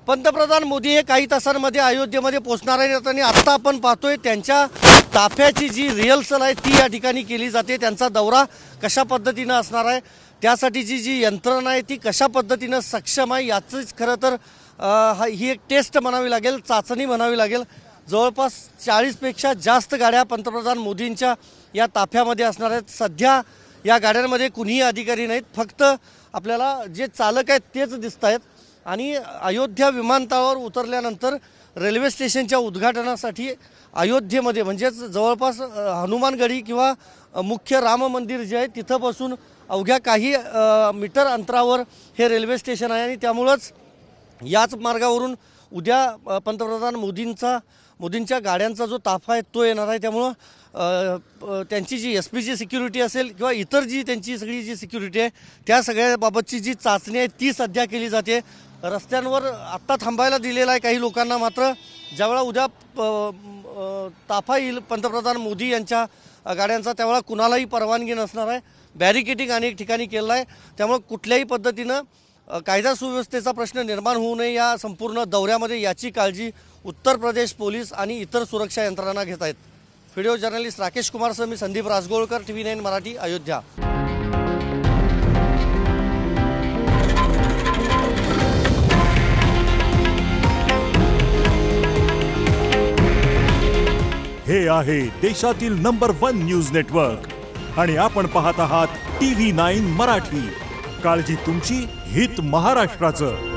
पंतप्रधान मोदी हे काही तासांमध्ये अयोध्येमध्ये पोहोचणार आहेत आणि आता आपण पाहतोय त्यांच्या ताफ्याची जी रिहर्सल आहे ती या ठिकाणी केली जाते। त्यांचा दौरा कशा पद्धतीने असणार आहे, त्यासाठीची जी यंत्रणा आहे ती कशा पद्धतीने सक्षम आहे याचीच खरं तर ही एक टेस्ट म्हणावी लागेल, चाचणी म्हणावी लागेल। जवळपास 40 पेक्षा जास्त गाड्या पंतप्रधान मोदींच्या या ताफ्यामध्ये असणार आहेत। सध्या या गाड्यांमध्ये कुणीही अधिकारी नाहीत, फक्त आपल्याला जे चालक आहेत तेच दिसत आहेत। आणि अयोध्या विमानतळावर उतरल्यानंतर रेल्वे स्टेशनच्या उद्घाटनासाठी अयोध्येमध्ये म्हणजेच जवळपास हनुमानगढी किंवा मुख्य राम मंदिर जे आहे तिथंपासून अवघ्या काही मीटर अंतरावर हे रेल्वे स्टेशन आहे आणि त्यामुळेच याच मार्गावरून उद्या पंतप्रधान मोदींच्या गाड्यांचा जो ताफा आहे तो येणार आहे। त्यामुळं त्यांची जी SPG सिक्युरिटी असेल किंवा इतर जी त्यांची सगळी जी सिक्युरिटी आहे त्या सगळ्याबाबतची जी चाचणी आहे ती सध्या केली जाते। रस्त्यांवर आत्ता थांबायला दिलेला आहे काही लोकांना, मात्र ज्यावेळा उद्या ताफा येईल पंतप्रधान मोदी यांच्या गाड्यांचा त्यावेळा कुणालाही परवानगी नसणार आहे। बॅरिकेडिंग अनेक ठिकाणी केलं आहे, त्यामुळे कुठल्याही पद्धतीनं कायदा सुव्यवस्थेचा प्रश्न निर्माण होऊ नये या संपूर्ण दौऱ्यामध्ये याची काळजी उत्तर प्रदेश पोलीस आणि इतर सुरक्षा यंत्रणा घेत आहेत। व्हिडिओ जर्नलिस्ट राकेश कुमारसह मी संदीप राजगोळकर, TV9 मराठी, अयोध्या। हे आहे देशातील नंबर 1 न्यूज नेटवर्क आणि आपण पाहत आहात TV9 मराठी। काळजी तुमची, हित महाराष्ट्राचं।